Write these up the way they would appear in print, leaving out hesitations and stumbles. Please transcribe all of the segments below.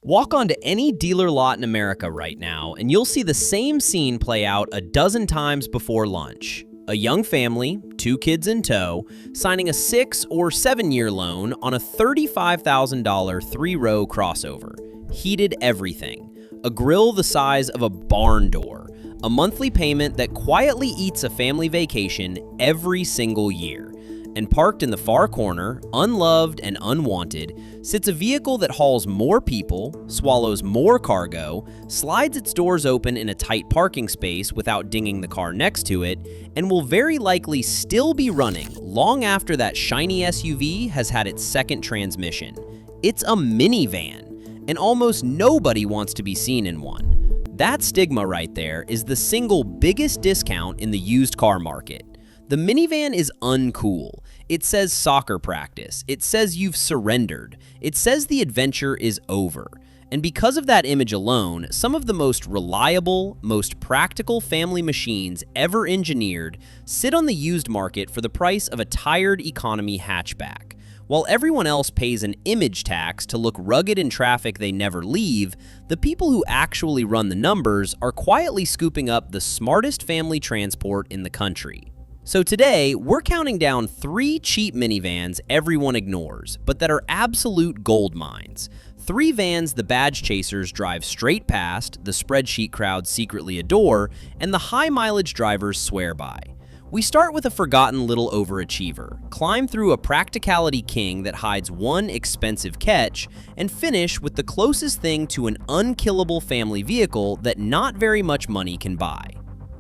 Walk onto any dealer lot in America right now, and you'll see the same scene play out a dozen times before lunch. A young family, 2 kids in tow, signing a 6 or 7-year loan on a $35,000 3-row crossover. Heated everything. A grill the size of a barn door. A monthly payment that quietly eats a family vacation every single year. And parked in the far corner, unloved and unwanted, sits a vehicle that hauls more people, swallows more cargo, slides its doors open in a tight parking space without dinging the car next to it, and will very likely still be running long after that shiny SUV has had its second transmission. It's a minivan, and almost nobody wants to be seen in one. That stigma right there is the single biggest discount in the used car market. The minivan is uncool. It says soccer practice. It says you've surrendered. It says the adventure is over. And because of that image alone, some of the most reliable, most practical family machines ever engineered sit on the used market for the price of a tired economy hatchback. While everyone else pays an image tax to look rugged in traffic they never leave, the people who actually run the numbers are quietly scooping up the smartest family transport in the country. So today, we're counting down 3 cheap minivans everyone ignores, but that are absolute gold mines. 3 vans the badge chasers drive straight past, the spreadsheet crowd secretly adore, and the high-mileage drivers swear by. We start with a forgotten little overachiever, climb through a practicality king that hides one expensive catch, and finish with the closest thing to an unkillable family vehicle that not very much money can buy.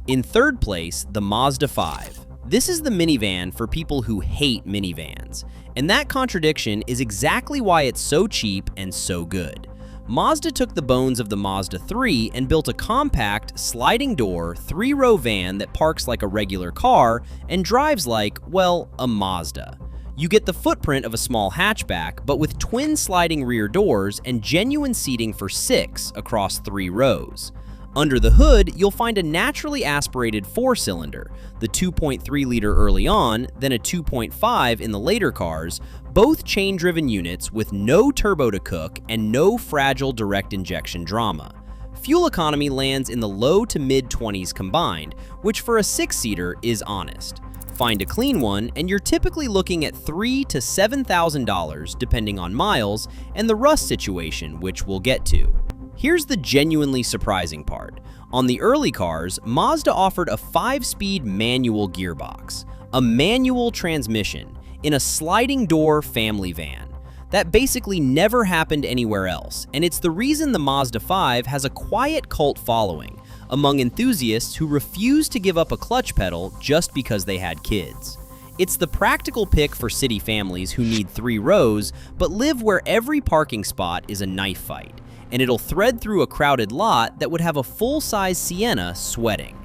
In third place, the Mazda 5. This is the minivan for people who hate minivans, and that contradiction is exactly why it's so cheap and so good. Mazda took the bones of the Mazda 3 and built a compact, sliding door, 3-row van that parks like a regular car and drives like, well, a Mazda. You get the footprint of a small hatchback, but with twin sliding rear doors and genuine seating for 6 across 3 rows. Under the hood, you'll find a naturally aspirated 4-cylinder, the 2.3-liter early on, then a 2.5 in the later cars, both chain-driven units with no turbo to cook and no fragile direct injection drama. Fuel economy lands in the low to mid-20s combined, which for a 6-seater is honest. Find a clean one, and you're typically looking at $3,000 to $7,000 depending on miles and the rust situation, which we'll get to. Here's the genuinely surprising part. On the early cars, Mazda offered a 5-speed manual gearbox, a manual transmission, in a sliding door family van. That basically never happened anywhere else, and it's the reason the Mazda 5 has a quiet cult following among enthusiasts who refuse to give up a clutch pedal just because they had kids. It's the practical pick for city families who need 3 rows but live where every parking spot is a knife fight. And it'll thread through a crowded lot that would have a full-size Sienna sweating.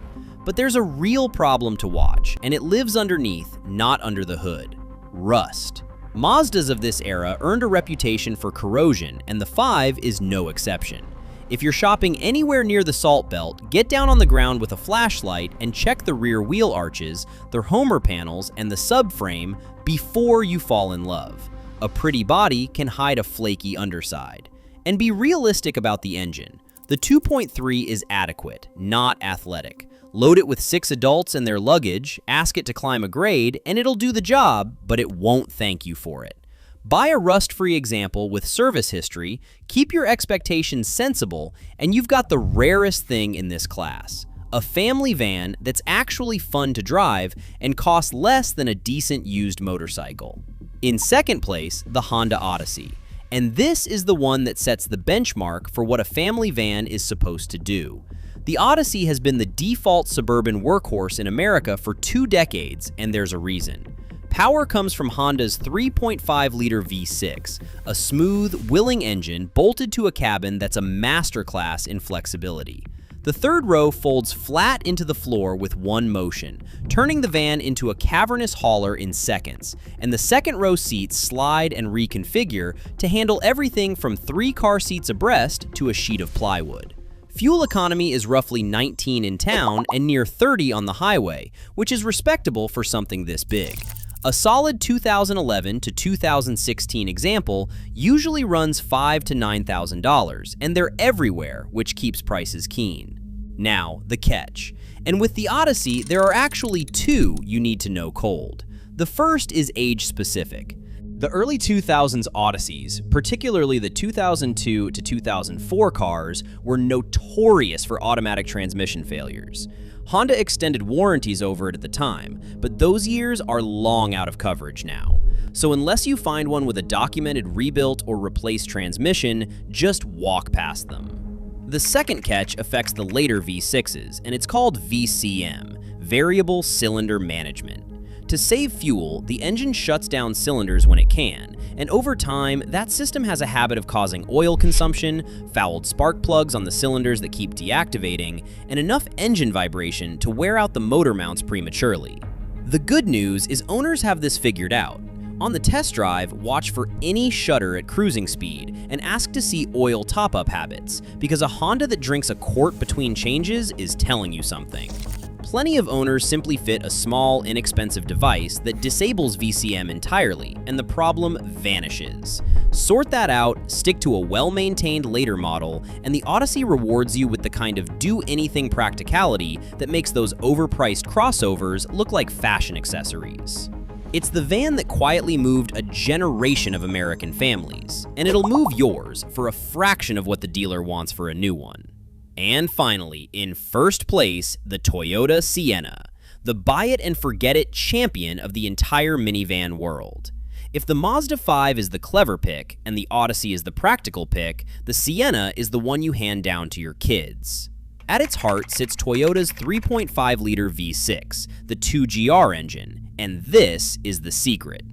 But there's a real problem to watch, and it lives underneath, not under the hood. Rust. Mazdas of this era earned a reputation for corrosion, and the 5 is no exception. If you're shopping anywhere near the Salt Belt, get down on the ground with a flashlight and check the rear wheel arches, their homer panels, and the subframe before you fall in love. A pretty body can hide a flaky underside. And be realistic about the engine. The 2.3 is adequate, not athletic. Load it with 6 adults and their luggage, ask it to climb a grade, and it'll do the job, but it won't thank you for it. Buy a rust-free example with service history, keep your expectations sensible, and you've got the rarest thing in this class. A family van that's actually fun to drive and costs less than a decent used motorcycle. In second place, the Honda Odyssey. And this is the one that sets the benchmark for what a family van is supposed to do. The Odyssey has been the default suburban workhorse in America for 2 decades, and there's a reason. Power comes from Honda's 3.5-liter V6, a smooth, willing engine bolted to a cabin that's a masterclass in flexibility. The 3rd row folds flat into the floor with one motion, turning the van into a cavernous hauler in seconds, and the 2nd row seats slide and reconfigure to handle everything from 3 car seats abreast to a sheet of plywood. Fuel economy is roughly 19 in town and near 30 on the highway, which is respectable for something this big. A solid 2011 to 2016 example usually runs $5,000 to $9,000, and they're everywhere, which keeps prices keen. Now, the catch. And with the Odyssey, there are actually two you need to know cold. The first is age-specific. The early 2000s Odysseys, particularly the 2002 to 2004 cars, were notorious for automatic transmission failures. Honda extended warranties over it at the time, but those years are long out of coverage now. So unless you find one with a documented rebuilt or replaced transmission, just walk past them. The second catch affects the later V6s, and it's called VCM, Variable Cylinder Management. To save fuel, the engine shuts down cylinders when it can, and over time, that system has a habit of causing oil consumption, fouled spark plugs on the cylinders that keep deactivating, and enough engine vibration to wear out the motor mounts prematurely. The good news is owners have this figured out. On the test drive, watch for any shudder at cruising speed and ask to see oil top-up habits, because a Honda that drinks a quart between changes is telling you something. Plenty of owners simply fit a small, inexpensive device that disables VCM entirely, and the problem vanishes. Sort that out, stick to a well-maintained later model, and the Odyssey rewards you with the kind of do-anything practicality that makes those overpriced crossovers look like fashion accessories. It's the van that quietly moved a generation of American families, and it'll move yours for a fraction of what the dealer wants for a new one. And finally, in first place, the Toyota Sienna, the buy-it-and-forget-it champion of the entire minivan world. If the Mazda 5 is the clever pick and the Odyssey is the practical pick, the Sienna is the one you hand down to your kids. At its heart sits Toyota's 3.5-liter V6, the 2GR engine, and this is the secret.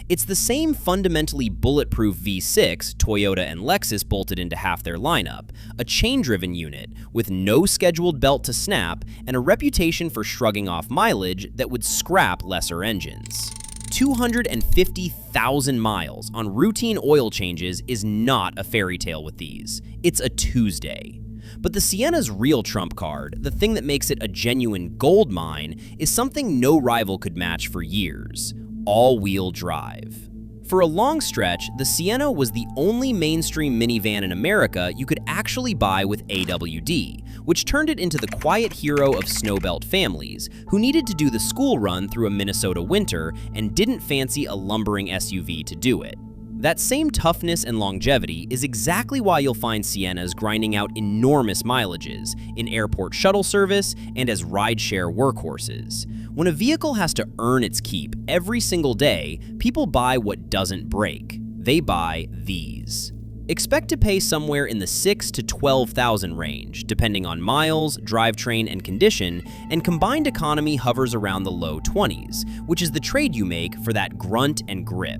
It's the same fundamentally bulletproof V6 Toyota and Lexus bolted into half their lineup, a chain-driven unit with no scheduled belt to snap and a reputation for shrugging off mileage that would scrap lesser engines. 250,000 miles on routine oil changes is not a fairy tale with these. It's a Tuesday. But the Sienna's real trump card, the thing that makes it a genuine gold mine, is something no rival could match for years: all-wheel drive. For a long stretch, the Sienna was the only mainstream minivan in America you could actually buy with AWD, which turned it into the quiet hero of snowbelt families who needed to do the school run through a Minnesota winter and didn't fancy a lumbering SUV to do it. That same toughness and longevity is exactly why you'll find Siennas grinding out enormous mileages in airport shuttle service and as rideshare workhorses. When a vehicle has to earn its keep every single day, people buy what doesn't break. They buy these. Expect to pay somewhere in the $6,000 to $12,000 range, depending on miles, drivetrain, and condition, and combined economy hovers around the low 20s, which is the trade you make for that grunt and grip.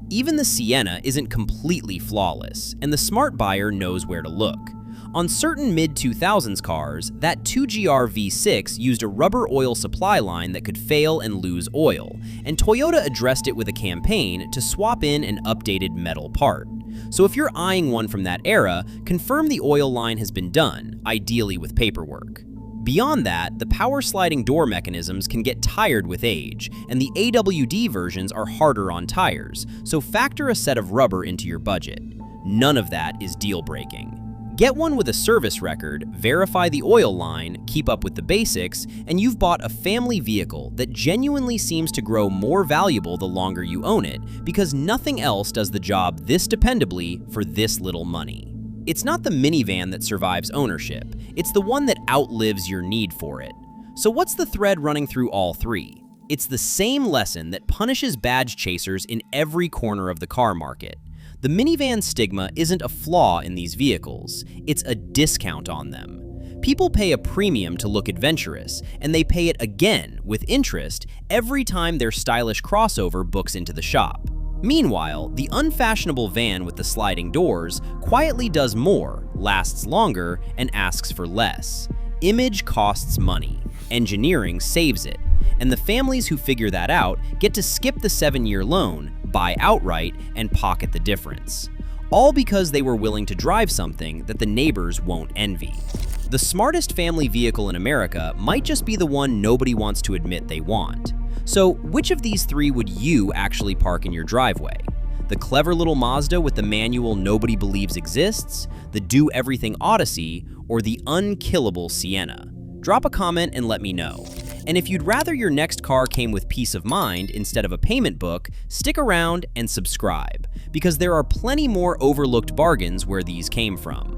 Even the Sienna isn't completely flawless, and the smart buyer knows where to look. On certain mid-2000s cars, that 2GR V6 used a rubber oil supply line that could fail and lose oil, and Toyota addressed it with a campaign to swap in an updated metal part. So if you're eyeing one from that era, confirm the oil line has been done, ideally with paperwork. Beyond that, the power sliding door mechanisms can get tired with age, and the AWD versions are harder on tires, so factor a set of rubber into your budget. None of that is deal-breaking. Get one with a service record, verify the oil line, keep up with the basics, and you've bought a family vehicle that genuinely seems to grow more valuable the longer you own it, because nothing else does the job this dependably for this little money. It's not the minivan that survives ownership, it's the one that outlives your need for it. So what's the thread running through all three? It's the same lesson that punishes badge chasers in every corner of the car market. The minivan stigma isn't a flaw in these vehicles, it's a discount on them. People pay a premium to look adventurous, and they pay it again with interest every time their stylish crossover books into the shop. Meanwhile, the unfashionable van with the sliding doors quietly does more, lasts longer, and asks for less. Image costs money. Engineering saves it. And the families who figure that out get to skip the 7-year loan, buy outright, and pocket the difference. All because they were willing to drive something that the neighbors won't envy. The smartest family vehicle in America might just be the one nobody wants to admit they want. So, which of these three would you actually park in your driveway? The clever little Mazda with the manual nobody believes exists, the do-everything Odyssey, or the unkillable Sienna? Drop a comment and let me know. And if you'd rather your next car came with peace of mind instead of a payment book, stick around and subscribe, because there are plenty more overlooked bargains where these came from.